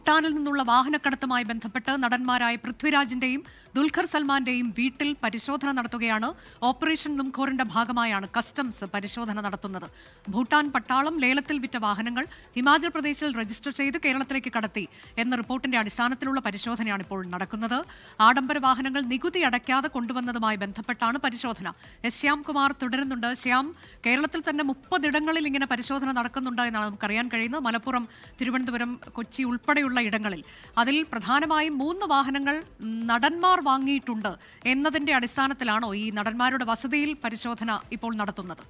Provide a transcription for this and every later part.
ഭൂട്ടാനിൽ നിന്നുള്ള വാഹനക്കടത്തുമായി ബന്ധപ്പെട്ട് നടന്മാരായ പൃഥ്വിരാജിന്റെയും ദുൽഖർ സൽമാന്റെയും വീട്ടിൽ പരിശോധന നടത്തുകയാണ്. ഓപ്പറേഷൻ നുംഖോറിന്റെ ഭാഗമായാണ് കസ്റ്റംസ് പരിശോധന നടത്തുന്നത്. ഭൂട്ടാൻ പട്ടാളം ലേലത്തിൽ വിറ്റ വാഹനങ്ങൾ ഹിമാചൽ പ്രദേശിൽ രജിസ്റ്റർ ചെയ്ത് കേരളത്തിലേക്ക് കടത്തി എന്ന റിപ്പോർട്ടിന്റെ അടിസ്ഥാനത്തിലുള്ള പരിശോധനയാണ് ഇപ്പോൾ നടക്കുന്നത്. ആഡംബര വാഹനങ്ങൾ നികുതി അടയ്ക്കാതെ കൊണ്ടുവന്നതുമായി ബന്ധപ്പെട്ടാണ് പരിശോധന. എസ് ശ്യാംകുമാർ തുടരുന്നുണ്ട്. ശ്യാം, കേരളത്തിൽ തന്നെ 30 ഇടങ്ങളിൽ ഇങ്ങനെ പരിശോധന നടക്കുന്നുണ്ട് എന്നാണ് നമുക്കറിയാൻ കഴിയുന്നത്. മലപ്പുറം, തിരുവനന്തപുരം, കൊച്ചി ഉൾപ്പെടെയുള്ള ഇടങ്ങളിൽ. അതിൽ പ്രധാനമായും 3 വാഹനങ്ങൾ നടന്മാർ വാങ്ങിയിട്ടുണ്ട് എന്നതിന്റെ അടിസ്ഥാനത്തിലാണോ ഈ നടന്മാരുടെ വസതിയിൽ പരിശോധന ഇപ്പോൾ നടത്തുന്നത്?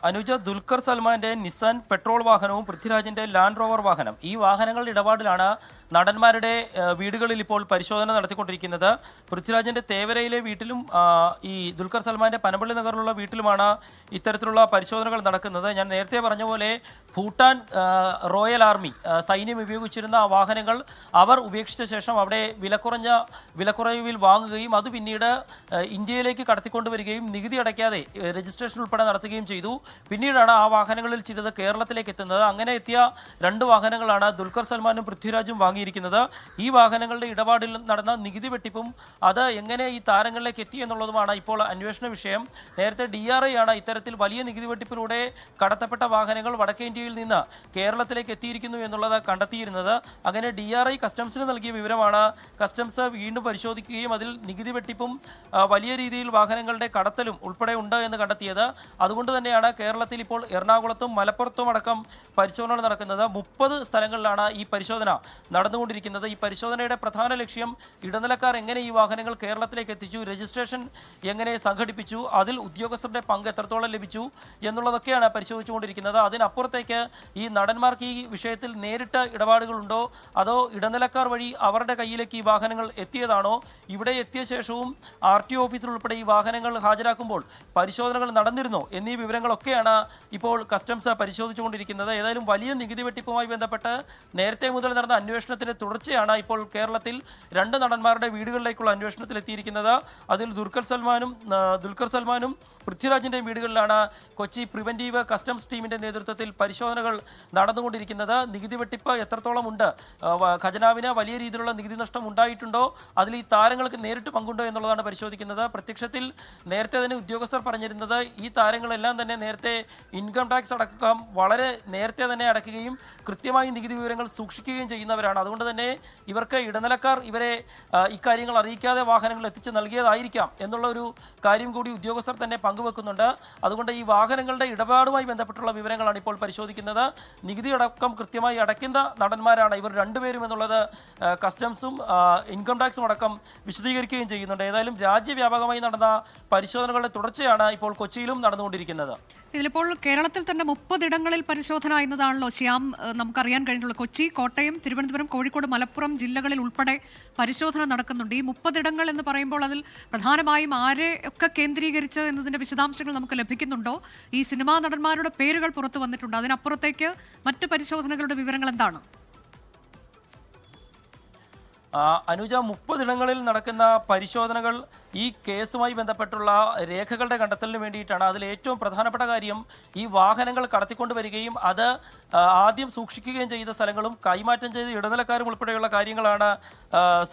അനുജ, ദുൽഖർ സൽമാന്റെ നിസാൻ പെട്രോൾ വാഹനവും പൃഥ്വിരാജിന്റെ ലാൻഡ് റോവർ വാഹനം, ഈ വാഹനങ്ങളുടെ ഇടപാടിലാണ് നടന്മാരുടെ വീടുകളിൽ ഇപ്പോൾ പരിശോധന നടത്തിക്കൊണ്ടിരിക്കുന്നത്. പൃഥ്വിരാജിന്റെ തേവരയിലെ വീട്ടിലും ഈ ദുൽഖർ സൽമാന്റെ പനമ്പള്ളി നഗറിലുള്ള വീട്ടിലുമാണ് ഇത്തരത്തിലുള്ള പരിശോധനകൾ നടക്കുന്നത്. ഞാൻ നേരത്തെ പറഞ്ഞ പോലെ ഭൂട്ടാൻ റോയൽ ആർമി സൈന്യം ഉപയോഗിച്ചിരുന്ന വാഹനങ്ങൾ അവർ ഉപേക്ഷിച്ച ശേഷം അവിടെ വിലക്കുറവിൽ വാങ്ങുകയും അത് പിന്നീട് ഇന്ത്യയിലേക്ക് കടത്തിക്കൊണ്ടുവരികയും നികുതി അടയ്ക്കാതെ രജിസ്ട്രേഷൻ ഉൾപ്പെടെ നടത്തുകയും ചെയ്തു. പിന്നീടാണ് ആ വാഹനങ്ങളിൽ ചിലത് കേരളത്തിലേക്ക് എത്തുന്നത്. അങ്ങനെ എത്തിയ 2 വാഹനങ്ങളാണ് ദുൽഖർ സൽമാനും പൃഥ്വിരാജും വാങ്ങിയിരിക്കുന്നത്. ഈ വാഹനങ്ങളുടെ ഇടപാടിൽ നടന്ന നികുതി വെട്ടിപ്പും അത് എങ്ങനെ ഈ താരങ്ങളിലേക്ക് എത്തി എന്നുള്ളതുമാണ് ഇപ്പോൾ അന്വേഷണ വിഷയം. നേരത്തെ DRI ആണ് ഇത്തരത്തിൽ വലിയ നികുതി വെട്ടിപ്പിലൂടെ കടത്തപ്പെട്ട വാഹനങ്ങൾ വടക്കേ ഇന്ത്യയിൽ നിന്ന് കേരളത്തിലേക്ക് എത്തിയിരിക്കുന്നു എന്നുള്ളത് കണ്ടെത്തിയിരുന്നത്. അങ്ങനെ DRI കസ്റ്റംസിന് നൽകിയ വിവരമാണ് കസ്റ്റംസ് വീണ്ടും പരിശോധിക്കുകയും അതിൽ നികുതി വെട്ടിപ്പും വലിയ രീതിയിൽ വാഹനങ്ങളുടെ കടത്തലും ഉൾപ്പെടെ ഉണ്ട് എന്ന് കണ്ടെത്തിയത്. അതുകൊണ്ട് തന്നെയാണ് കേരളത്തിൽ ഇപ്പോൾ എറണാകുളത്തും മലപ്പുറത്തും അടക്കം പരിശോധന നടക്കുന്നത്. 30 സ്ഥലങ്ങളിലാണ് ഈ പരിശോധന നടന്നുകൊണ്ടിരിക്കുന്നത്. ഈ പരിശോധനയുടെ പ്രധാന ലക്ഷ്യം ഇടനിലക്കാർ എങ്ങനെ ഈ വാഹനങ്ങൾ കേരളത്തിലേക്ക് എത്തിച്ചു, രജിസ്ട്രേഷൻ എങ്ങനെ സംഘടിപ്പിച്ചു, അതിൽ ഉദ്യോഗസ്ഥരുടെ പങ്ക് എത്രത്തോളം ലഭിച്ചു എന്നുള്ളതൊക്കെയാണ് പരിശോധിച്ചുകൊണ്ടിരിക്കുന്നത്. അതിനപ്പുറത്തേക്ക് ഈ നടന്മാർക്ക് ഈ വിഷയത്തിൽ നേരിട്ട് ഇടപാടുകളുണ്ടോ അതോ ഇടനിലക്കാർ വഴി അവരുടെ കയ്യിലേക്ക് ഈ വാഹനങ്ങൾ എത്തിയതാണോ, ഇവിടെ എത്തിയ ശേഷവും RTO ഓഫീസിൽ ഉൾപ്പെടെ ഈ വാഹനങ്ങൾ ഹാജരാക്കുമ്പോൾ പരിശോധനകൾ നടന്നിരുന്നോ എന്നീ വിവരങ്ങളൊക്കെയാണ് ഇപ്പോൾ കസ്റ്റംസ് പരിശോധിച്ചുകൊണ്ടിരിക്കുന്നത്. ഏതായാലും വലിയ നികുതി വെട്ടിപ്പുമായി ബന്ധപ്പെട്ട് നേരത്തെ മുതൽ നടന്ന അന്വേഷണത്തിന്റെ തുടർച്ചയാണ് ഇപ്പോൾ കേരളത്തിൽ 2 നടന്മാരുടെ വീടുകളിലേക്കുള്ള അന്വേഷണത്തിൽ എത്തിയിരിക്കുന്നത്. അതിൽ ദുൽഖർ സൽമാനും പൃഥ്വിരാജിന്റെ വീടുകളിലാണ് കൊച്ചി പ്രിവന്റീവ് കസ്റ്റംസ് ടീമിന്റെ നേതൃത്വത്തിൽ പരിശോധനകൾ നടന്നുകൊണ്ടിരിക്കുന്നത്. നികുതി വെട്ടിപ്പ് എത്രത്തോളം ഉണ്ട്, ഖജനാവിന് വലിയ രീതിയിലുള്ള നികുതി നഷ്ടം ഉണ്ടായിട്ടുണ്ടോ, അതിൽ ഈ താരങ്ങൾക്ക് നേരിട്ട് പങ്കുണ്ടോ എന്നുള്ളതാണ് പരിശോധിക്കുന്നത്. പ്രത്യക്ഷത്തിൽ നേരത്തെ തന്നെ ഉദ്യോഗസ്ഥർ പറഞ്ഞിരുന്നത് ഈ താരങ്ങളെല്ലാം തന്നെ നേരത്തെ ഇൻകം ടാക്സ് അടക്കം വളരെ നേരത്തെ തന്നെ അടയ്ക്കുകയും കൃത്യമായി നികുതി വിവരങ്ങൾ സൂക്ഷിക്കുകയും ചെയ്യുന്നവരാണ്. അതുകൊണ്ട് തന്നെ ഇവർക്ക് ഇടനിലക്കാർ ഇവരെ ഇക്കാര്യങ്ങൾ അറിയിക്കാതെ വാഹനങ്ങൾ എത്തിച്ച് നൽകിയതായിരിക്കാം എന്നുള്ള ഒരു കാര്യം കൂടി ഉദ്യോഗസ്ഥർ തന്നെ പങ്കുവെക്കുന്നുണ്ട്. അതുകൊണ്ട് ഈ വാഹനങ്ങളുടെ ഇടപാടുമായി ബന്ധപ്പെട്ടുള്ള വിവരങ്ങളാണ് ഇപ്പോൾ പരിശോധിക്കുന്നത്. നികുതി അടക്കം കൃത്യമായി അടയ്ക്കുന്ന നടന്മാരാണ് ഇവർ 2 പേരും എന്നുള്ളത് കസ്റ്റംസും ഇൻകം ടാക്സും അടക്കം വിശദീകരിക്കുകയും ചെയ്യുന്നുണ്ട്. ഏതായാലും രാജ്യവ്യാപകമായി നടന്ന പരിശോധനകളുടെ തുടർച്ചയാണ് ഇപ്പോൾ കൊച്ചിയിലും നടന്നുകൊണ്ടിരിക്കുന്നത്. ഇതിലിപ്പോൾ കേരളത്തിൽ തന്നെ 30 ഇടങ്ങളിൽ പരിശോധന എന്നതാണല്ലോ ശ്യാം നമുക്കറിയാൻ കഴിഞ്ഞിട്ടുള്ളത്. കൊച്ചി, കോട്ടയം, തിരുവനന്തപുരം, കോഴിക്കോട്, മലപ്പുറം ജില്ലകളിൽ ഉൾപ്പെടെ പരിശോധന നടക്കുന്നുണ്ട്. ഈ 30 ഇടങ്ങൾ എന്ന് പറയുമ്പോൾ അതിൽ പ്രധാനമായും ആരെ ഒക്കെ കേന്ദ്രീകരിച്ച് എന്നതിന്റെ വിശദാംശങ്ങൾ നമുക്ക് ലഭിക്കുന്നുണ്ടോ? ഈ സിനിമാ നടന്മാരുടെ പേരുകൾ പുറത്തു വന്നിട്ടുണ്ട്. അതിനപ്പുറത്തേക്ക് മറ്റ് പരിശോധനകളുടെ വിവരങ്ങൾ എന്താണ്? അനുജ, 30 ഇടങ്ങളിൽ നടക്കുന്ന പരിശോധനകൾ ഈ കേസുമായി ബന്ധപ്പെട്ടുള്ള രേഖകളുടെ കണ്ടെത്തലിന് വേണ്ടിയിട്ടാണ്. അതിൽ ഏറ്റവും പ്രധാനപ്പെട്ട കാര്യം ഈ വാഹനങ്ങൾ കടത്തിക്കൊണ്ടുവരികയും അത് ആദ്യം സൂക്ഷിക്കുകയും ചെയ്ത സ്ഥലങ്ങളും കൈമാറ്റം ചെയ്ത് ഇടനിലക്കാരും ഉൾപ്പെടെയുള്ള കാര്യങ്ങളാണ്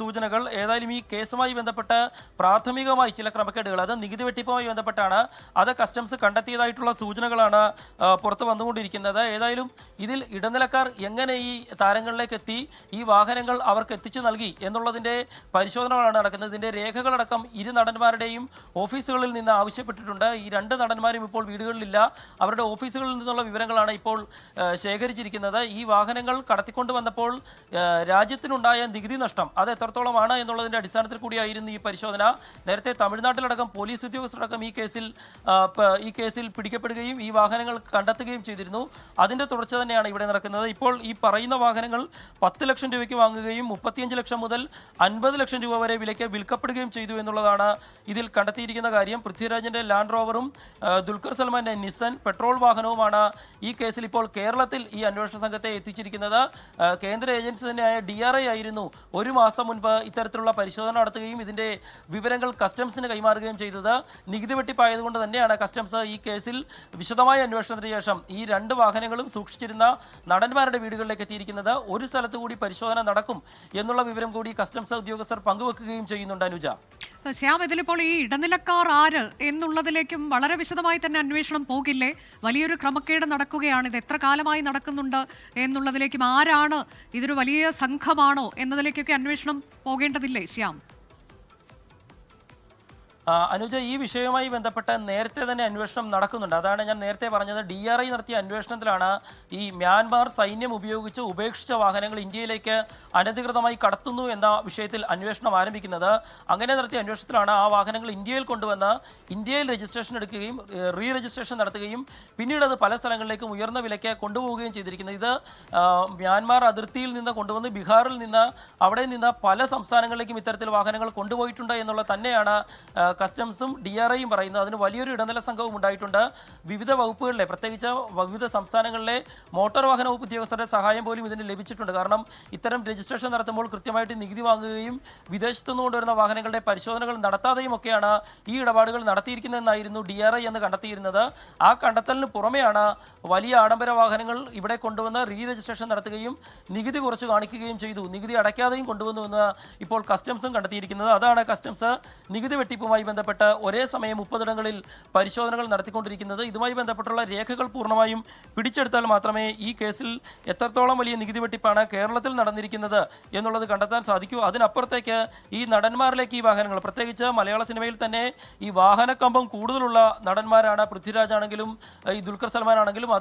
സൂചനകൾ. ഏതായാലും ഈ കേസുമായി ബന്ധപ്പെട്ട് പ്രാഥമികമായി ചില ക്രമക്കേടുകൾ, അത് നികുതി വെട്ടിപ്പുമായി ബന്ധപ്പെട്ടാണ്, അത് കസ്റ്റംസ് കണ്ടെത്തിയതായിട്ടുള്ള സൂചനകളാണ് പുറത്തു വന്നുകൊണ്ടിരിക്കുന്നത്. ഏതായാലും ഇതിൽ ഇടനിലക്കാർ എങ്ങനെ ഈ താരങ്ങളിലേക്ക് എത്തി, ഈ വാഹനങ്ങൾ അവർക്ക് എത്തിച്ചു നൽകി എന്നുള്ളതിൻ്റെ പരിശോധനകളാണ് നടക്കുന്നത്. ഇതിൻ്റെ രേഖകളടക്കം 2 നടന്മാരുടെയും ഓഫീസുകളിൽ നിന്ന് ആവശ്യപ്പെട്ടിട്ടുണ്ട്. ഈ 2 നടന്മാരും ഇപ്പോൾ വീടുകളിലില്ല. അവരുടെ ഓഫീസുകളിൽ നിന്നുള്ള വിവരങ്ങളാണ് ഇപ്പോൾ ശേഖരിച്ചിരിക്കുന്നത്. ഈ വാഹനങ്ങൾ കടത്തിക്കൊണ്ടു വന്നപ്പോൾ രാജ്യത്തിനുണ്ടായ നികുതി നഷ്ടം അത് എത്രത്തോളമാണ് എന്നുള്ളതിൻ്റെ അടിസ്ഥാനത്തിൽ കൂടിയായിരുന്നു ഈ പരിശോധന. നേരത്തെ തമിഴ്നാട്ടിലടക്കം പോലീസ് ഉദ്യോഗസ്ഥരടക്കം ഈ കേസിൽ പിടിക്കപ്പെടുകയും ഈ വാഹനങ്ങൾ കണ്ടെത്തുകയും ചെയ്തിരുന്നു. അതിൻ്റെ തുടർച്ച തന്നെയാണ് ഇവിടെ നടക്കുന്നത്. ഇപ്പോൾ ഈ പറയുന്ന വാഹനങ്ങൾ 10 ലക്ഷം രൂപയ്ക്ക് വാങ്ങുകയും 35 ലക്ഷം മുതൽ 50 ലക്ഷം രൂപ വരെ വിലയ്ക്ക് വിൽക്കപ്പെടുകയും ചെയ്തു എന്നുള്ളതാണ് എന്നുള്ളതാണ് ഇതിൽ കണ്ടെത്തിയിരിക്കുന്ന കാര്യം. പൃഥ്വിരാജിന്റെ ലാൻഡ് റോവറും ദുൽഖർ സൽമാന്റെ നിസാൻ പെട്രോൾ വാഹനവുമാണ് ഈ കേസിൽ ഇപ്പോൾ കേരളത്തിൽ ഈ അന്വേഷണ സംഘത്തെ എത്തിച്ചിരിക്കുന്നത്. കേന്ദ്ര ഏജൻസി തന്നെയായ DRI ആയിരുന്നു ഒരു മാസം മുൻപ് ഇത്തരത്തിലുള്ള പരിശോധന നടത്തുകയും ഇതിന്റെ വിവരങ്ങൾ കസ്റ്റംസിന് കൈമാറുകയും ചെയ്തത്. നികുതി വെട്ടിപ്പായതുകൊണ്ട് തന്നെയാണ് കസ്റ്റംസ് ഈ കേസിൽ വിശദമായ അന്വേഷണത്തിന് ശേഷം ഈ 2 വാഹനങ്ങളും സൂക്ഷിച്ചിരുന്ന നടന്മാരുടെ വീടുകളിലേക്ക് എത്തിയിരിക്കുന്നത്. ഒരു സ്ഥലത്ത് കൂടി പരിശോധന നടക്കും എന്നുള്ള വിവരം കൂടി കസ്റ്റംസ് ഉദ്യോഗസ്ഥർ പങ്കുവെക്കുകയും ചെയ്യുന്നുണ്ട്. അനുജ, ശ്യാം, ഇതിലിപ്പോൾ ഈ ഇടനിലക്കാർ ആര് എന്നുള്ളതിലേക്കും വളരെ വിശദമായി തന്നെ അന്വേഷണം പോകില്ലേ? വലിയൊരു ക്രമക്കേട് നടക്കുകയാണ്, ഇത് എത്ര കാലമായി നടക്കുന്നുണ്ട് എന്നുള്ളതിലേക്കും, ആരാണ്, ഇതൊരു വലിയ സംഘമാണോ എന്നതിലേക്കൊക്കെ അന്വേഷണം പോകേണ്ടതില്ലേ ശ്യാം? അനുജ, ഈ വിഷയവുമായി ബന്ധപ്പെട്ട് നേരത്തെ തന്നെ അന്വേഷണം നടക്കുന്നുണ്ട്. അതാണ് ഞാൻ നേരത്തെ പറഞ്ഞത്. DRI നടത്തിയ അന്വേഷണത്തിലാണ് ഈ മ്യാൻമാർ സൈന്യം ഉപയോഗിച്ച് ഉപേക്ഷിച്ച വാഹനങ്ങൾ ഇന്ത്യയിലേക്ക് അനധികൃതമായി കടത്തുന്നു എന്ന വിഷയത്തിൽ അന്വേഷണം ആരംഭിക്കുന്നത്. അങ്ങനെ നടത്തിയ അന്വേഷണത്തിലാണ് ആ വാഹനങ്ങൾ ഇന്ത്യയിൽ കൊണ്ടുവന്ന് ഇന്ത്യയിൽ രജിസ്ട്രേഷൻ എടുക്കുകയും റീ രജിസ്ട്രേഷൻ നടത്തുകയും പിന്നീട് അത് പല സ്ഥലങ്ങളിലേക്കും ഉയർന്ന വിലയ്ക്ക് കൊണ്ടുപോവുകയും ചെയ്തിരിക്കുന്നത്. ഇത് മ്യാൻമാർ അതിർത്തിയിൽ നിന്ന് കൊണ്ടുവന്ന് ബീഹാറിൽ നിന്ന് അവിടെ നിന്ന് പല സംസ്ഥാനങ്ങളിലേക്കും ഇത്തരത്തിൽ വാഹനങ്ങൾ കൊണ്ടുപോയിട്ടുണ്ട് എന്നുള്ളത് തന്നെയാണ് കസ്റ്റംസും DRIയും പറയുന്നത്. അതിന് വലിയൊരു ഇടനില സംഘവും ഉണ്ടായിട്ടുണ്ട്. വിവിധ വകുപ്പുകളിലെ, പ്രത്യേകിച്ച് വിവിധ സംസ്ഥാനങ്ങളിലെ മോട്ടോർ വാഹന വകുപ്പ് ഉദ്യോഗസ്ഥരുടെ സഹായം പോലും ഇതിന് ലഭിച്ചിട്ടുണ്ട്. കാരണം ഇത്തരം രജിസ്ട്രേഷൻ നടത്തുമ്പോൾ കൃത്യമായിട്ട് നികുതി വാങ്ങുകയും വിദേശത്തുനിന്ന് കൊണ്ടുവരുന്ന വാഹനങ്ങളുടെ പരിശോധനകൾ നടത്താതെയും ഒക്കെയാണ് ഈ ഇടപാടുകൾ നടത്തിയിരിക്കുന്നതെന്നായിരുന്നു DRI എന്ന് കണ്ടെത്തിയിരുന്നത്. ആ കണ്ടെത്തലിന് പുറമെയാണ് വലിയ ആഡംബര വാഹനങ്ങൾ ഇവിടെ കൊണ്ടുവന്ന് റീ രജിസ്ട്രേഷൻ നടത്തുകയും നികുതി കുറച്ച് കാണിക്കുകയും ചെയ്തു, നികുതി അടയ്ക്കാതെയും കൊണ്ടുവന്നുവെന്ന് ഇപ്പോൾ കസ്റ്റംസും കണ്ടെത്തിയിരിക്കുന്നത്. അതാണ് കസ്റ്റംസ് നികുതി വെട്ടിപ്പുമായി ബന്ധപ്പെട്ട് ഒരേ സമയം 30 ഇടങ്ങളിൽ പരിശോധനകൾ നടത്തിക്കൊണ്ടിരിക്കുന്നത്. ഇതുമായി ബന്ധപ്പെട്ടുള്ള രേഖകൾ പൂർണ്ണമായും പിടിച്ചെടുത്താൽ മാത്രമേ ഈ കേസിൽ എത്രത്തോളം വലിയ നികുതി വെട്ടിപ്പാണ് കേരളത്തിൽ നടന്നിരിക്കുന്നത് എന്നുള്ളത് കണ്ടെത്താൻ സാധിക്കൂ. അതിനപ്പുറത്തേക്ക് ഈ നടന്മാരിലേക്ക് ഈ വാഹനങ്ങൾ, പ്രത്യേകിച്ച് മലയാള സിനിമയിൽ തന്നെ ഈ വാഹനക്കമ്പം കൂടുതലുള്ള നടന്മാരാണ്. പൃഥ്വിരാജ് ആണെങ്കിലും ഈ ദുൽഖർ സൽമാൻ ആണെങ്കിലും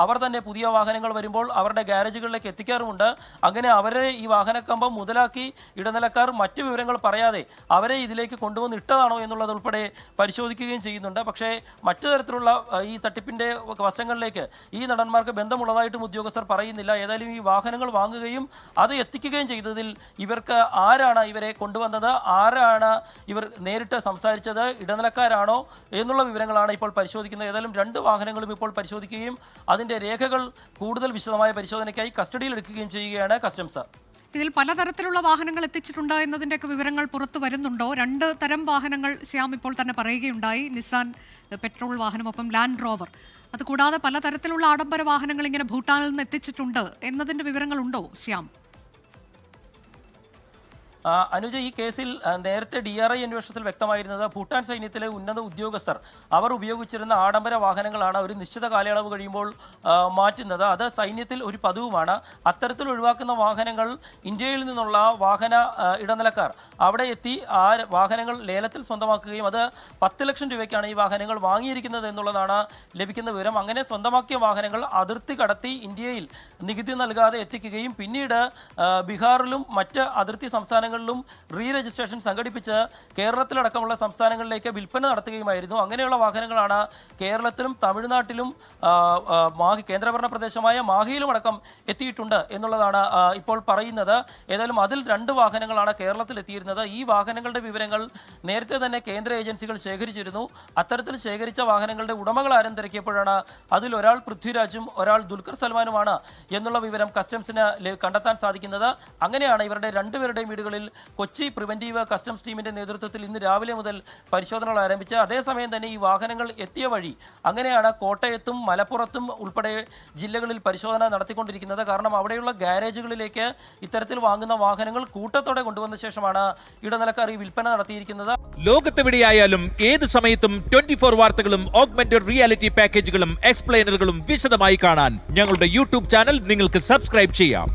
അവർ തന്നെ പുതിയ വാഹനങ്ങൾ വരുമ്പോൾ അവരുടെ ഗാരേജുകളിലേക്ക് എത്തിക്കാറുമുണ്ട്. അങ്ങനെ അവരെ ഈ വാഹനക്കമ്പം മുതലാക്കി ഇടനിലക്കാർ മറ്റു വിവരങ്ങൾ പറയാതെ അവരെ ഇതിലേക്ക് കൊണ്ടുവന്ന് ഇട്ടതാണോ എന്നുള്ളത് ഉൾപ്പെടെ പരിശോധിക്കുകയും ചെയ്യുന്നുണ്ട്. പക്ഷേ മറ്റു തരത്തിലുള്ള ഈ തട്ടിപ്പിന്റെ വശങ്ങളിലേക്ക് ഈ നടന്മാർക്ക് ബന്ധമുള്ളതായിട്ടും ഉദ്യോഗസ്ഥർ പറയുന്നില്ല. ഏതായാലും ഈ വാഹനങ്ങൾ വാങ്ങുകയും അത് എത്തിക്കുകയും ചെയ്തതിൽ ഇവർക്ക് ആരാണ് ഇവരെ കൊണ്ടുവന്നത്, ആരാണ് ഇവർ നേരിട്ട് സംസാരിച്ചത്, ഇടനിലക്കാരാണോ എന്നുള്ള വിവരങ്ങളാണ് ഇപ്പോൾ പരിശോധിക്കുന്നത്. ഏതായാലും 2 വാഹനങ്ങളും ഇപ്പോൾ പരിശോധിക്കുകയും അതിന്റെ രേഖകൾ കൂടുതൽ വിശദമായ പരിശോധനയ്ക്കായി കസ്റ്റഡിയിൽ എടുക്കുകയും ചെയ്യുകയാണ് കസ്റ്റംസ്. ഇതിൽ പലതരത്തിലുള്ള വാഹനങ്ങൾ എത്തിച്ചിട്ടുണ്ട് എന്നതിൻ്റെയൊക്കെ വിവരങ്ങൾ പുറത്തു വരുന്നുണ്ടോ? 2 തരം വാഹനങ്ങൾ ശ്യാം ഇപ്പോൾ തന്നെ പറയുകയുണ്ടായി, നിസാൻ പെട്രോൾ വാഹനം, ഒപ്പം ലാൻഡ് റോവർ. അതുകൂടാതെ പലതരത്തിലുള്ള ആഡംബര വാഹനങ്ങൾ ഇങ്ങനെ ഭൂട്ടാനിൽ നിന്ന് എത്തിച്ചിട്ടുണ്ട് എന്നതിൻ്റെ വിവരങ്ങളുണ്ടോ ശ്യാം? അനുജ, ഈ കേസിൽ നേരത്തെ DRI അന്വേഷണത്തിൽ വ്യക്തമായിരുന്നത് ഭൂട്ടാൻ സൈന്യത്തിലെ ഉന്നത ഉദ്യോഗസ്ഥർ അവർ ഉപയോഗിച്ചിരുന്ന ആഡംബര വാഹനങ്ങളാണ് ഒരു നിശ്ചിത കാലയളവ് കഴിയുമ്പോൾ മാറ്റുന്നത്. അത് സൈന്യത്തിൽ ഒരു പതിവുമാണ്. അത്തരത്തിൽ ഒഴിവാക്കുന്ന വാഹനങ്ങൾ ഇന്ത്യയിൽ നിന്നുള്ള വാഹന ഇടനിലക്കാർ അവിടെ എത്തി ആ വാഹനങ്ങൾ ലേലത്തിൽ സ്വന്തമാക്കുകയും അത് 10 ലക്ഷം രൂപയ്ക്കാണ് ഈ വാഹനങ്ങൾ വാങ്ങിയിരിക്കുന്നത് എന്നുള്ളതാണ് ലഭിക്കുന്ന വിവരം. അങ്ങനെ സ്വന്തമാക്കിയ വാഹനങ്ങൾ അതിർത്തി കടത്തി ഇന്ത്യയിൽ നികുതി നൽകാതെ എത്തിക്കുകയും പിന്നീട് ബീഹാറിലും മറ്റ് അതിർത്തി സംസ്ഥാനങ്ങളിലും റീ രജിസ്ട്രേഷൻ സംഘടിപ്പിച്ച് കേരളത്തിലടക്കമുള്ള സംസ്ഥാനങ്ങളിലേക്ക് വിൽപ്പന നടത്തുകയുമായിരുന്നു. അങ്ങനെയുള്ള വാഹനങ്ങളാണ് കേരളത്തിലും തമിഴ്നാട്ടിലും കേന്ദ്രഭരണ പ്രദേശമായ മാഹിയിലും അടക്കം എത്തിയിട്ടുണ്ട് എന്നുള്ളതാണ് ഇപ്പോൾ പറയുന്നത്. ഏതായാലും അതിൽ 2 വാഹനങ്ങളാണ് കേരളത്തിൽ എത്തിയിരുന്നത്. ഈ വാഹനങ്ങളുടെ വിവരങ്ങൾ നേരത്തെ തന്നെ കേന്ദ്ര ഏജൻസികൾ ശേഖരിച്ചിരുന്നു. അത്തരത്തിൽ ശേഖരിച്ച വാഹനങ്ങളുടെ ഉടമകൾ ആരും തിരക്കിയപ്പോഴാണ് അതിൽ ഒരാൾ പൃഥ്വിരാജും ഒരാൾ ദുൽഖർ സൽമാനുമാണ് എന്നുള്ള വിവരം കസ്റ്റംസിന് കണ്ടെത്താൻ സാധിക്കുന്നത്. അങ്ങനെയാണ് ഇവരുടെ 2 പേരുടെയും വീടുകളിൽ കൊച്ചി പ്രിവന്റീവ് കസ്റ്റംസ് ടീമിന്റെ നേതൃത്വത്തിൽ ഇന്ന് രാവിലെ മുതൽ പരിശോധനകൾ ആരംഭിച്ച് അതേസമയം തന്നെ ഈ വാഹനങ്ങൾ എത്തിയ വഴി അങ്ങനെയാണ് കോട്ടയത്തും മലപ്പുറത്തും ഉൾപ്പെടെ ജില്ലകളിൽ പരിശോധന നടത്തിക്കൊണ്ടിരിക്കുന്നത്. കാരണം അവിടെയുള്ള ഗാരേജുകളിലേക്ക് ഇത്തരത്തിൽ വാങ്ങുന്ന വാഹനങ്ങൾ കൂട്ടത്തോടെ കൊണ്ടുവന്ന ശേഷമാണ് ഇടനിലക്കാർ ഈ വിൽപ്പന നടത്തിയിരിക്കുന്നത്. ലോകത്തെവിടെയായാലും ഏത് സമയത്തും 24 വാർത്തകളും ഓഗ്മെന്റഡ് റിയാലിറ്റി പാക്കേജുകളും എക്സ്പ്ലെയിനറുകളും വിശദമായി കാണാൻ ഞങ്ങളുടെ യൂട്യൂബ് ചാനൽ നിങ്ങൾക്ക് സബ്സ്ക്രൈബ് ചെയ്യാം.